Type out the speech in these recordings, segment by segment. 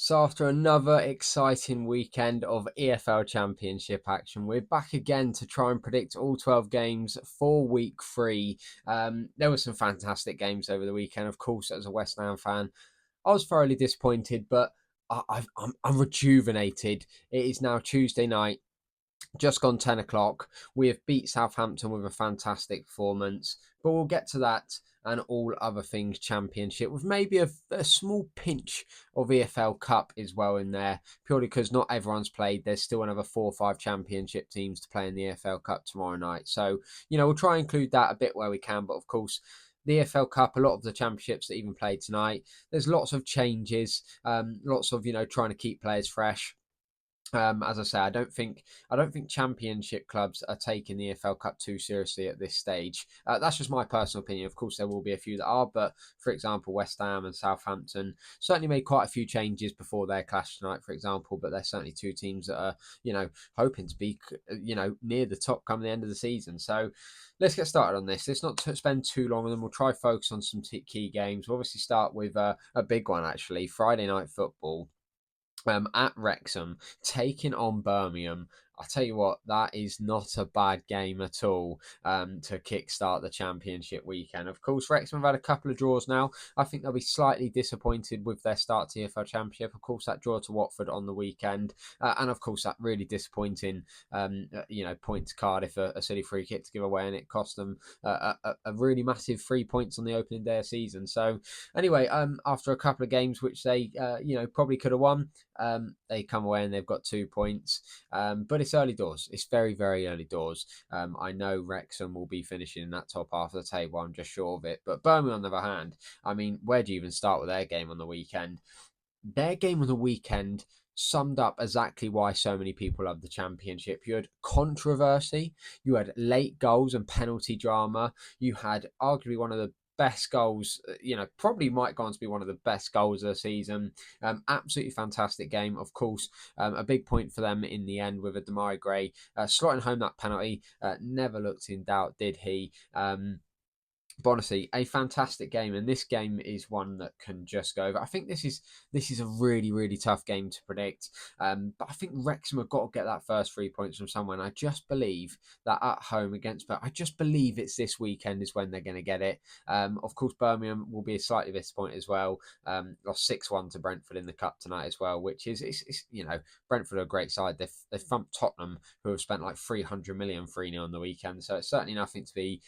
So after another exciting weekend of EFL Championship action, we're back again to try and predict all 12 games for week 3. There were some fantastic games over the weekend. Of course, as a West Ham fan, I was thoroughly disappointed, but I'm rejuvenated. It is now Tuesday night, just gone 10 o'clock. We have beat Southampton with a fantastic performance, but we'll get to that and all other things Championship with maybe a small pinch of EFL Cup as well in there, purely because not everyone's played. There's still another 4 or 5 Championship teams to play in the EFL Cup tomorrow night. So, we'll try and include that a bit where we can, but of course, the EFL Cup, a lot of the championships that even played tonight, there's lots of changes, lots of, trying to keep players fresh. As I say, I don't think Championship clubs are taking the EFL Cup too seriously at this stage. That's just my personal opinion. Of course, there will be a few that are, but for example, West Ham and Southampton certainly made quite a few changes before their clash tonight, for example. But they're certainly two teams that are, hoping to be, near the top come the end of the season. So let's get started on this. Let's not spend too long, and then we'll try focus on some key games. We'll obviously start with a big one actually, Friday night football at Wrexham, taking on Birmingham. I tell you what, that is not a bad game at all to kickstart the Championship weekend. Of course, Wrexham have had a couple of draws now. I think they'll be slightly disappointed with their start to the EFL Championship. Of course, that draw to Watford on the weekend, and of course that really disappointing, point to Cardiff, a silly free kick to give away, and it cost them a really massive 3 points on the opening day of season. So anyway, after a couple of games which they, probably could have won. They come away and they've got 2 points. But it's early doors. It's very, very early doors. I know Wrexham will be finishing in that top half of the table. I'm just sure of it. But Birmingham, on the other hand, I mean, where do you even start with their game on the weekend? Their game on the weekend summed up exactly why so many people love the Championship. You had controversy, you had late goals and penalty drama, you had arguably one of the best goals, probably might go on to be one of the best goals of the season. Absolutely fantastic game. Of course, a big point for them in the end with a Damari Gray slotting home that penalty. Never looked in doubt, did he? But honestly, a fantastic game, and this game is one that can just go over. I think this is a really, really tough game to predict. But I think Wrexham have got to get that first 3 points from somewhere. And I just believe that at home against, but I just believe it's this weekend is when they're going to get it. Of course, Birmingham will be slightly disappointed as well. Lost 6-1 to Brentford in the cup tonight as well, which is Brentford are a great side. They've thumped Tottenham, who have spent like 300 million 3-0 on the weekend. So it's certainly nothing to be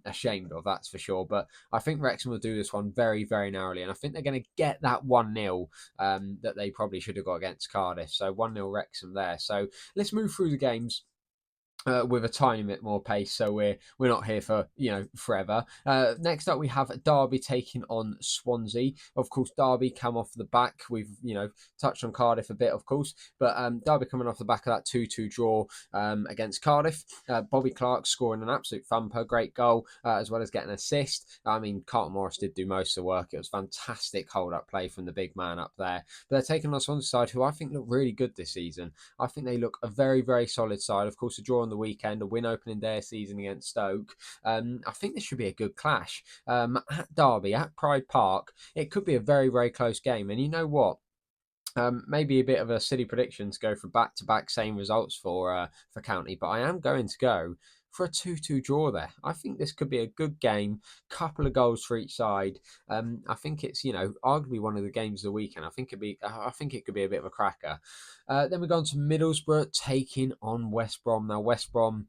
ashamed of. That's for sure. But I think Wrexham will do this one very, very narrowly. And I think they're going to get that 1-0 that they probably should have got against Cardiff. So 1-0 Wrexham there. So let's move through the games. With a tiny bit more pace, so we're not here for forever. Next up, we have Derby taking on Swansea. Of course, Derby come off the back. We've touched on Cardiff a bit, of course, but Derby coming off the back of that 2-2 draw against Cardiff. Bobby Clark scoring an absolute thumper, great goal, as well as getting an assist. I mean, Carlton Morris did do most of the work. It was fantastic hold-up play from the big man up there. But they're taking on Swansea side, who I think look really good this season. I think they look a very, very solid side. Of course, a draw on the weekend, a win opening day of season against Stoke. I think this should be a good clash. At Derby, at Pride Park, it could be a very, very close game. And you know what? Maybe a bit of a silly prediction to go for back-to-back same results for County, but I am going to go for a 2-2 draw there. I think this could be a good game, couple of goals for each side. I think it's arguably one of the games of the weekend. I think it could be a bit of a cracker. Then we go on to Middlesbrough taking on West Brom. Now West Brom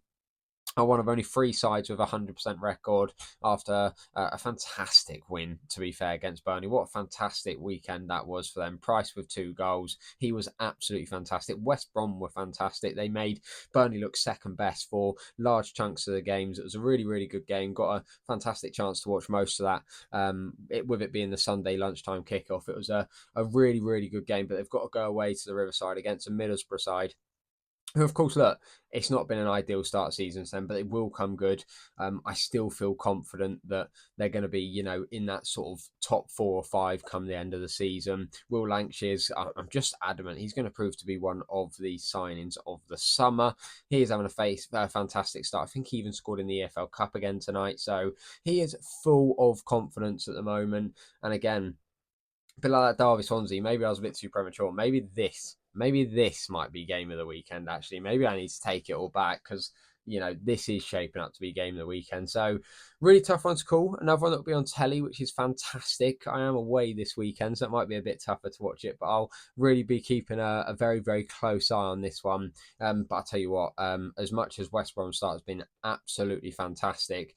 are one of only 3 sides with a 100% record after a fantastic win, to be fair, against Burnley. What a fantastic weekend that was for them. Price with 2 goals. He was absolutely fantastic. West Brom were fantastic. They made Burnley look second best for large chunks of the games. It was a really, really good game. Got a fantastic chance to watch most of that. With it being the Sunday lunchtime kickoff, it was a really, really good game. But they've got to go away to the Riverside against a Middlesbrough side who, of course, look, it's not been an ideal start season for them, but it will come good. I still feel confident that they're going to be, in that sort of top 4 or 5 come the end of the season. Will Lankshire's, I'm just adamant, he's going to prove to be one of the signings of the summer. He is having a fantastic start. I think he even scored in the EFL Cup again tonight. So he is full of confidence at the moment. And again, A bit like that Derby Swansea. Maybe I was a bit too premature. Maybe this might be game of the weekend. Actually, maybe I need to take it all back because this is shaping up to be game of the weekend. So really tough one to call. Another one that will be on telly, which is fantastic. I am away this weekend, so it might be a bit tougher to watch it, but I'll really be keeping a very very close eye on this one. But I tell you what, as much as West Brom start has been absolutely fantastic.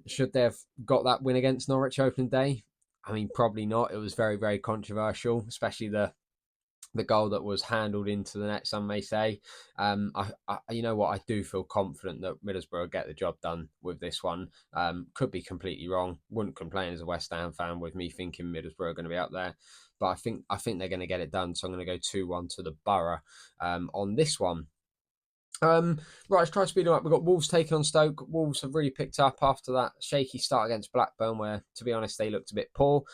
Should they have got that win against Norwich opening day? I mean, probably not. It was very, very controversial, especially the goal that was handled into the net. Some may say. You know what? I do feel confident that Middlesbrough will get the job done with this one. Could be completely wrong. Wouldn't complain as a West Ham fan with me thinking Middlesbrough are going to be up there, but I think they're going to get it done. So I'm going to go 2-1 to the Borough on this one. Right, let's try to speed them up. We've got Wolves taking on Stoke. Wolves have really picked up after that shaky start against Blackburn, where, to be honest, they looked a bit poor.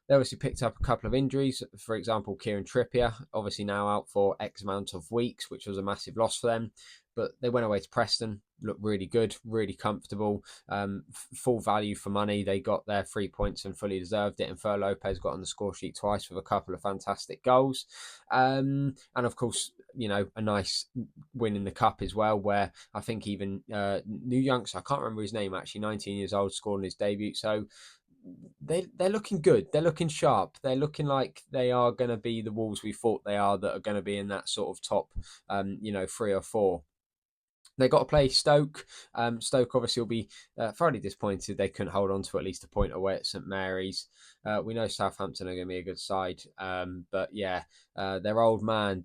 They obviously picked up a couple of injuries. For example, Kieran Trippier, obviously now out for X amount of weeks, which was a massive loss for them. But they went away to Preston, looked really good, really comfortable, full value for money. They got their 3 points and fully deserved it. And Fer Lopez got on the score sheet twice with a couple of fantastic goals. And of course, a nice win in the cup as well, where I think even new youngster, I can't remember his name actually, 19 years old, scored in his debut. So they're looking good. They're looking sharp. They're looking like they are going to be the Wolves we thought they are, that are going to be in that sort of top, 3 or 4. They got to play Stoke. Stoke obviously will be thoroughly disappointed they couldn't hold on to at least a point away at St Mary's. We know Southampton are going to be a good side, but yeah, their old man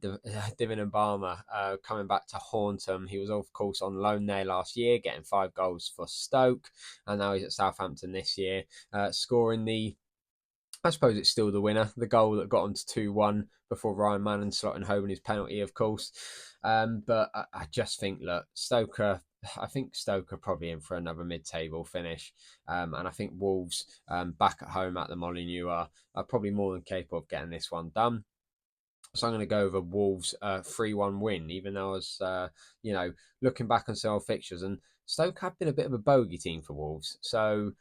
Divin Mbama coming back to haunt them. He was of course on loan there last year, getting 5 goals for Stoke, and now he's at Southampton this year, scoring I suppose it's still the winner, the goal that got them to 2-1 before Ryan Mannon slotting home in his penalty, of course. But I just think, look, I think Stoke are probably in for another mid-table finish. And I think Wolves, back at home at the Molineux, are probably more than capable of getting this one done. So I'm going to go over Wolves 3-1 win, even though I was, looking back on some old fixtures. And Stoke have been a bit of a bogey team for Wolves. So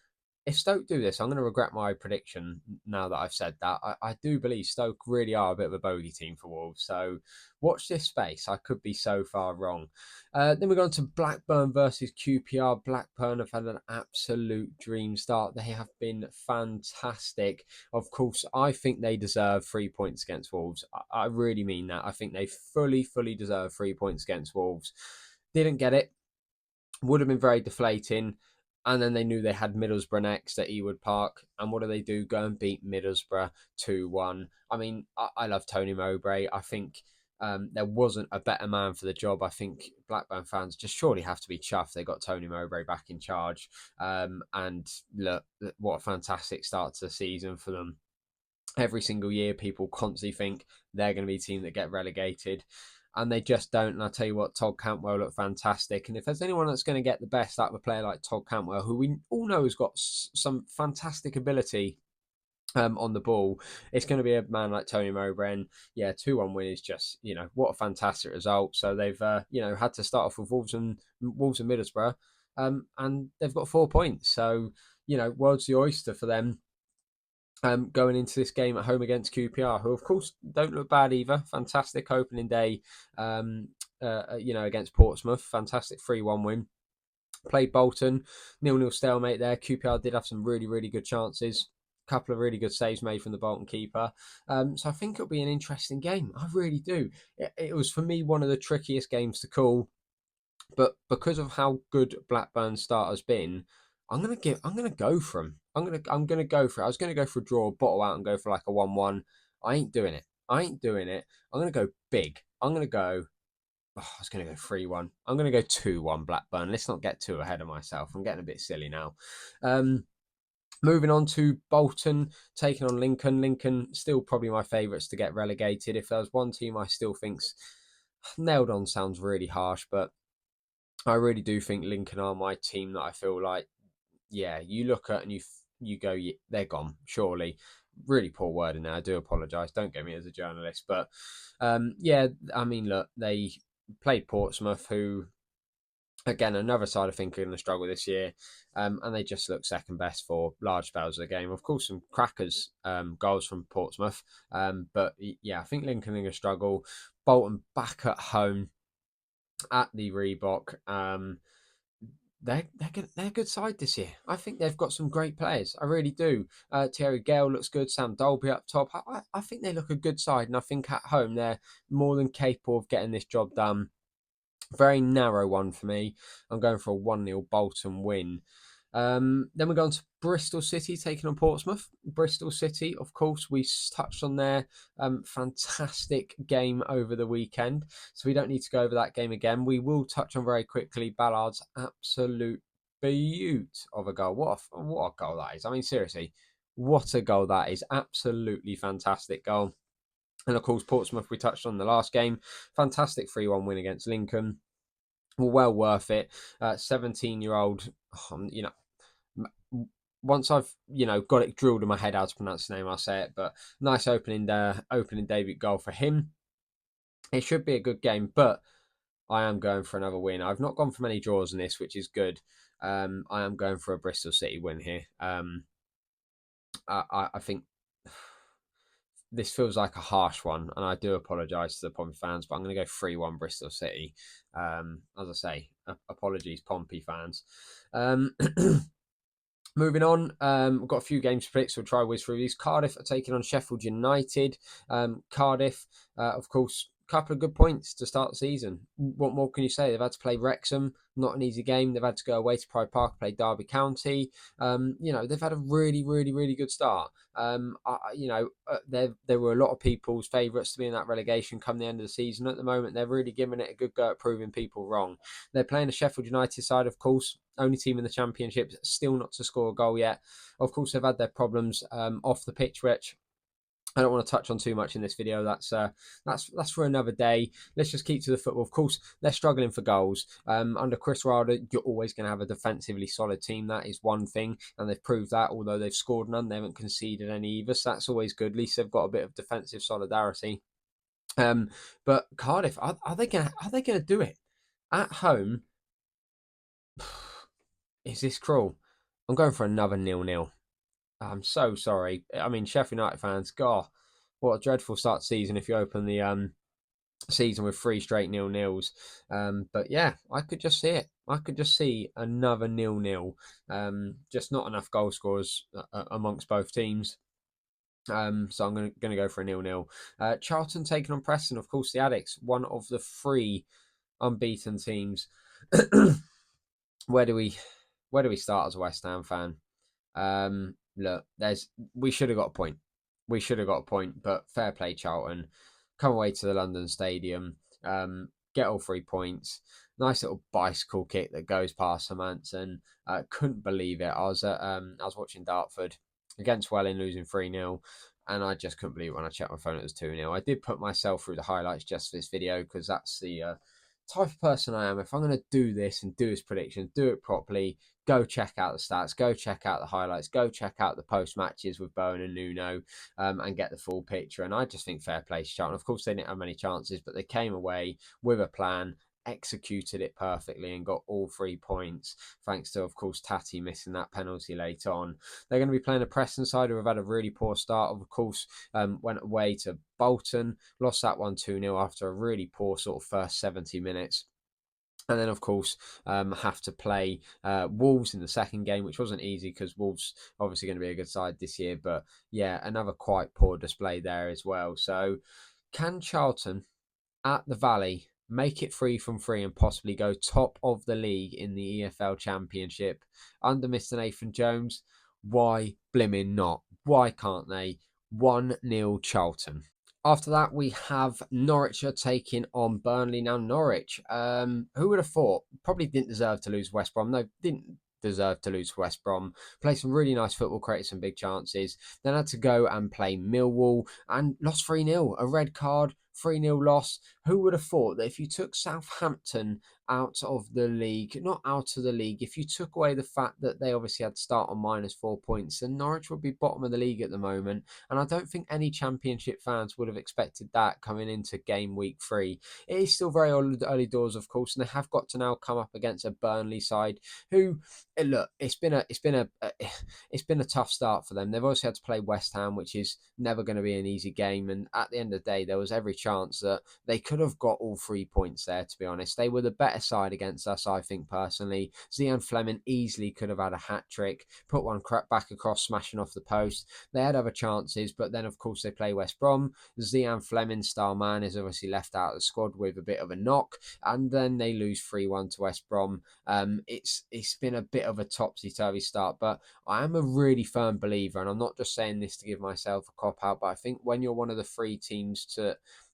if Stoke do this, I'm going to regret my prediction now that I've said that. I do believe Stoke really are a bit of a bogey team for Wolves. So watch this space. I could be so far wrong. Then we go on to Blackburn versus QPR. Blackburn have had an absolute dream start. They have been fantastic. Of course, I think they deserve 3 points against Wolves. I really mean that. I think they fully, fully deserve 3 points against Wolves. Didn't get it. Would have been very deflating. And then they knew they had Middlesbrough next at Ewood Park. And what do? Go and beat Middlesbrough 2-1. I mean, I love Tony Mowbray. I think there wasn't a better man for the job. I think Blackburn fans just surely have to be chuffed they got Tony Mowbray back in charge. And look, what a fantastic start to the season for them. Every single year, people constantly think they're going to be a team that get relegated, and they just don't. And I tell you what, Todd Cantwell looked fantastic. And if there's anyone that's going to get the best out of a player like Todd Cantwell, who we all know has got some fantastic ability on the ball, it's going to be a man like Tony Mowbray. And yeah, 2-1 win is just, what a fantastic result. So they've had to start off with Wolves and Middlesbrough, and they've got 4 points. So world's the oyster for them. Going into this game at home against QPR, who of course don't look bad either. Fantastic opening day, against Portsmouth. Fantastic 3-1 win. Played Bolton, 0-0 stalemate there. QPR did have some really, really good chances. A couple of really good saves made from the Bolton keeper. So I think it'll be an interesting game. I really do. It was, for me, one of the trickiest games to call. But because of how good Blackburn's start has been, I'm gonna go for him. I'm gonna go for it. I was gonna go for a draw, bottle out, and go for like a 1-1. I ain't doing it. I'm gonna go big. I'm gonna go. Oh, I was gonna go 3-1. I'm gonna go 2-1 Blackburn. Let's not get too ahead of myself. I'm getting a bit silly now. Moving on to Bolton taking on Lincoln. Lincoln still probably my favourites to get relegated. If there was one team I still think's nailed on, sounds really harsh, but I really do think Lincoln are my team that I feel like, yeah, you look at and you go, yeah, they're gone, surely. Really poor word in there. I do apologise. Don't get me as a journalist. But, yeah, I mean, look, they played Portsmouth, who Again, another side I think are going to struggle this year, and they just look second best for large spells of the game. Of course, some crackers goals from Portsmouth, but yeah, I think Lincoln are going to struggle. Bolton back at home at the Reebok. They're a good side this year. I think they've got some great players. I really do. Thierry Gale looks good. Sam Dolby up top. I think they look a good side, and I think at home they're more than capable of getting this job done. Very narrow one for me. I'm going for a 1-0 Bolton win. Then we're going to Bristol City taking on Portsmouth. Bristol City, of course, we touched on their fantastic game over the weekend, so we don't need to go over that game again. We will touch on very quickly Ballard's absolute beaut of a goal. What a goal that is. I mean, seriously, what a goal that is. Absolutely fantastic goal. And of course, Portsmouth, we touched on the last game. Fantastic 3-1 win against Lincoln. Well worth it. 17-year-old, once I've got it drilled in my head how to pronounce his name, I'll say it. But nice opening debut goal for him. It should be a good game, but I am going for another win. I've not gone for many draws in this, which is good. I am going for a Bristol City win here. I think this feels like a harsh one, and I do apologise to the Pompey fans, but I'm going to go 3-1 Bristol City. As I say, apologies, Pompey fans. Moving on, we've got a few games to predict, so we'll try whiz through these. Cardiff are taking on Sheffield United. Cardiff, of course, couple of good points to start the season. What more can you say? They've had to play Wrexham, not an easy game. They've had to go away to Pride Park, play Derby County. They've had a really, really, really good start. There were a lot of people's favourites to be in that relegation come the end of the season. At the moment, they're really giving it a good go at proving people wrong. They're playing a Sheffield United side, of course, only team in the Championship, still not to score a goal yet. Of course, they've had their problems off the pitch, which I don't want to touch on too much in this video. That's for another day. Let's just keep to the football. Of course, they're struggling for goals. Under Chris Wilder, you're always going to have a defensively solid team. That is one thing, and they've proved that. Although they've scored none, they haven't conceded any either. So that's always good. At least they've got a bit of defensive solidarity. But Cardiff, are they gonna do it at home? Is this cruel? I'm going for another 0-0. I'm so sorry. I mean, Sheffield United fans, God, what a dreadful start to season if you open the season with 3 straight 0-0s. But yeah, I could just see it. I could just see another 0-0. Just not enough goal scorers amongst both teams. So I'm going to go for a 0-0. Charlton taking on Preston, of course, the Addicts, one of the 3 unbeaten teams. Where do we start as a West Ham fan? Look, we should have got a point. We should have got a point, but fair play, Charlton. Come away to the London Stadium, get all 3 points. Nice little bicycle kick that goes past Hermansen. Couldn't believe it. I was watching Dartford against Welling, losing 3-0, and I just couldn't believe it when I checked my phone. It was 2-0. I did put myself through the highlights just for this video because that's the type of person I am. If I'm going to do this and do this prediction, do it properly, go check out the stats, go check out the highlights, go check out the post matches with Bowen and Nuno, and get the full picture. And I just think fair play to Charlton. Of course, they didn't have many chances, but they came away with a plan, executed it perfectly, and got all 3 points, thanks to, of course, Tati missing that penalty late on. They're going to be playing a Preston side who have had a really poor start. Of course, went away to Bolton, lost that one 2-0 after a really poor sort of first 70 minutes. And then, of course, have to play Wolves in the second game, which wasn't easy because Wolves obviously going to be a good side this year. But yeah, another quite poor display there as well. So can Charlton at the Valley make it 3 from 3 and possibly go top of the league in the EFL Championship under Mr. Nathan Jones? Why blimmin' not? Why can't they? 1-0 Charlton. After that, we have Norwich taking on Burnley. Now, Norwich, who would have thought? Probably didn't deserve to lose West Brom. No, didn't deserve to lose West Brom. Played some really nice football, created some big chances. Then had to go and play Millwall and lost 3-0. A red card. 3-0 loss. Who would have thought that if you took Southampton out of the league, not out of the league, if you took away the fact that they obviously had to start on -4 points, then Norwich would be bottom of the league at the moment. And I don't think any Championship fans would have expected that coming into game week 3. It is still very early doors, of course, and they have got to now come up against a Burnley side who, look, it's been a tough start for them. They've also had to play West Ham, which is never going to be an easy game. And at the end of the day, there was every chance that they could have got all 3 points there, to be honest. They were the better side against us, I think, personally. Zian Fleming easily could have had a hat-trick, put one back across, smashing off the post. They had other chances, but then, of course, they play West Brom. Zian Fleming, star man, is obviously left out of the squad with a bit of a knock, and then they lose 3-1 to West Brom. It's been a bit of a topsy-turvy start, but I am a really firm believer, and I'm not just saying this to give myself a cop-out, but I think when you're one of the 3 teams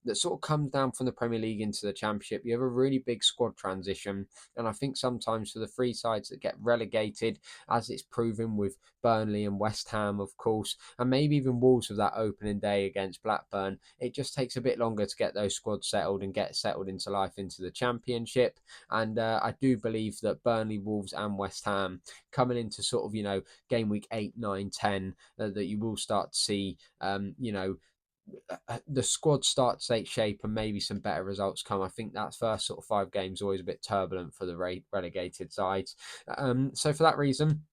that sort of comes down from the Premier League into the Championship, you have a really big squad transition. And I think sometimes for the 3 sides that get relegated, as it's proven with Burnley and West Ham, of course, and maybe even Wolves with that opening day against Blackburn, it just takes a bit longer to get those squads settled and get settled into life into the Championship. And I do believe that Burnley, Wolves and West Ham coming into sort of, game week 8, 9, 10, that you will start to see, the squad start to take shape and maybe some better results come. I think that first sort of 5 games always a bit turbulent for the relegated sides. So for that reason,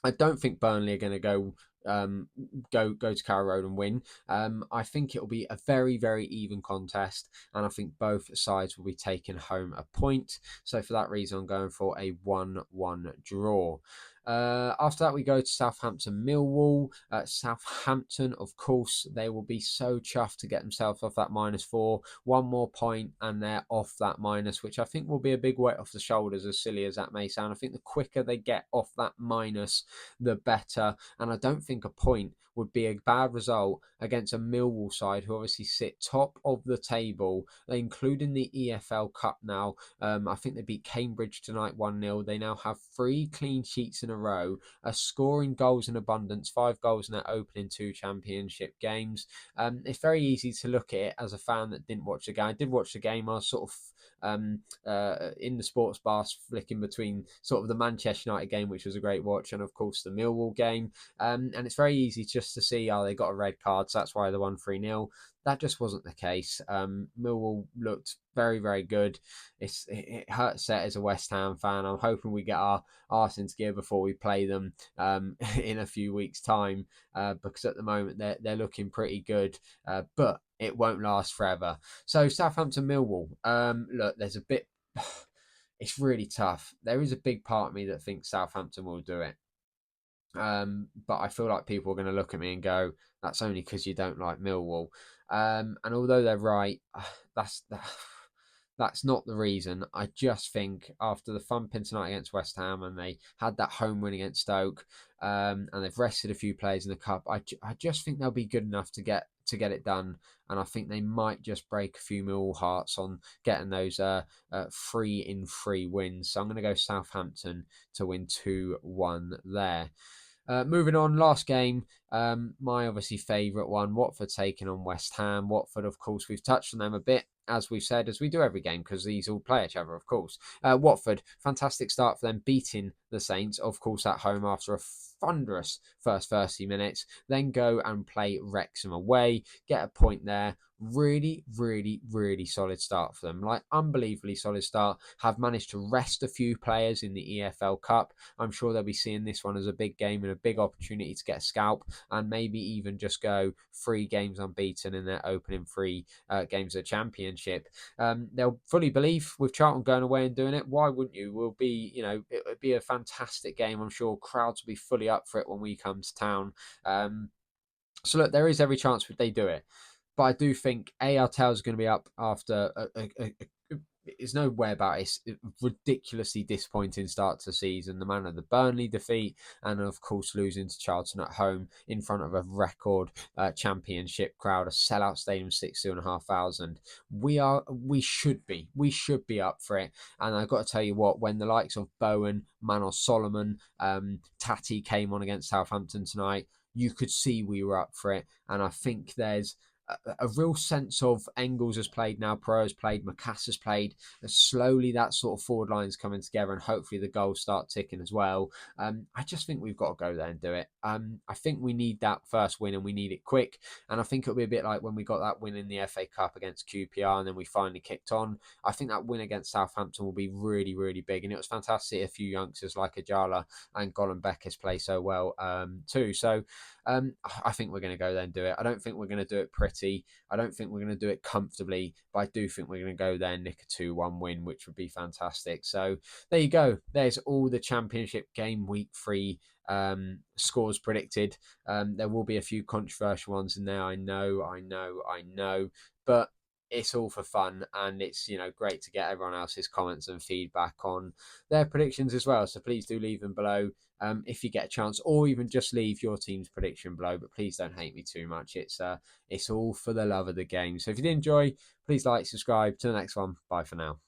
I don't think Burnley are going to go to Carrow Road and win. I think it will be a very, very even contest, and I think both sides will be taking home a point. So for that reason, I'm going for a 1-1 draw. After that, we go to Southampton Millwall. Southampton, of course, they will be so chuffed to get themselves off that -4. One more point and they're off that minus, which I think will be a big weight off the shoulders, as silly as that may sound. I think the quicker they get off that minus, the better. And I don't think a point would be a bad result against a Millwall side who obviously sit top of the table, including the EFL Cup now. I think they beat Cambridge tonight 1-0. They now have 3 clean sheets in a row, are scoring goals in abundance, 5 goals in their opening 2 Championship games. It's very easy to look at it as a fan that didn't watch the game. I did watch the game. I was sort of in the sports bar flicking between sort of the Manchester United game, which was a great watch, and of course the Millwall game. And it's very easy just to see, they got a red card, so that's why they won 3-0. That just wasn't the case. Millwall looked very, very good. It hurts that as a West Ham fan. I'm hoping we get our arse into gear before we play them in a few weeks' time, because at the moment they're looking pretty good, but it won't last forever. So Southampton Millwall. Look, there's a bit. It's really tough. There is a big part of me that thinks Southampton will do it. But I feel like people are going to look at me and go, that's only because you don't like Millwall. And although they're right, that's not the reason. I just think after the thumping tonight against West Ham, and they had that home win against Stoke, and they've rested a few players in the cup, I just think they'll be good enough to get it done. And I think they might just break a few Millwall hearts on getting those 3-in-3 wins. So I'm going to go Southampton to win 2-1 there. Moving on, last game, my obviously favourite one, Watford taking on West Ham. Watford, of course, we've touched on them a bit, as we've said, as we do every game, because these all play each other, of course. Watford, fantastic start for them, beating the Saints, of course, at home after a thunderous first 30 minutes. Then go and play Wrexham away, get a point there. Really, really, really solid start for them. Like, unbelievably solid start. Have managed to rest a few players in the EFL Cup. I'm sure they'll be seeing this one as a big game and a big opportunity to get a scalp, and maybe even just go 3 games unbeaten in their opening 3 games of the Championship. They'll fully believe with Charlton going away and doing it. Why wouldn't you? It would be a fantastic game. I'm sure crowds will be fully up for it when we come to town. So look, there is every chance that they do it. But I do think our tails are going to be up after there's no way about it. It's a ridiculously disappointing start to the season. The manner of the Burnley defeat, and of course losing to Charlton at home in front of a record Championship crowd, a sellout stadium, 62,500. We should be up for it. And I've got to tell you what, when the likes of Bowen, Manos Solomon, Tati came on against Southampton tonight, you could see we were up for it. And I think there's a real sense of Engels has played now, Pro has played, Macass has played. Slowly that sort of forward line's coming together, and hopefully the goals start ticking as well. I just think we've got to go there and do it. I think we need that first win, and we need it quick. And I think it'll be a bit like when we got that win in the FA Cup against QPR, and then we finally kicked on. I think that win against Southampton will be really, really big. And it was fantastic. A few youngsters like Ajala and Golan Beckers play so well too. So I think we're going to go there and do it. I don't think we're going to do it pretty. I don't think we're going to do it comfortably, but I do think we're going to go there and nick a 2-1 win, which would be fantastic. So there you go. There's all the Championship game week 3 scores predicted. There will be a few controversial ones in there. I know. But it's all for fun, and it's great to get everyone else's comments and feedback on their predictions as well. So please do leave them below if you get a chance, or even just leave your team's prediction below. But please don't hate me too much. It's all for the love of the game. So if you did enjoy, please like, subscribe. To the next one. Bye for now.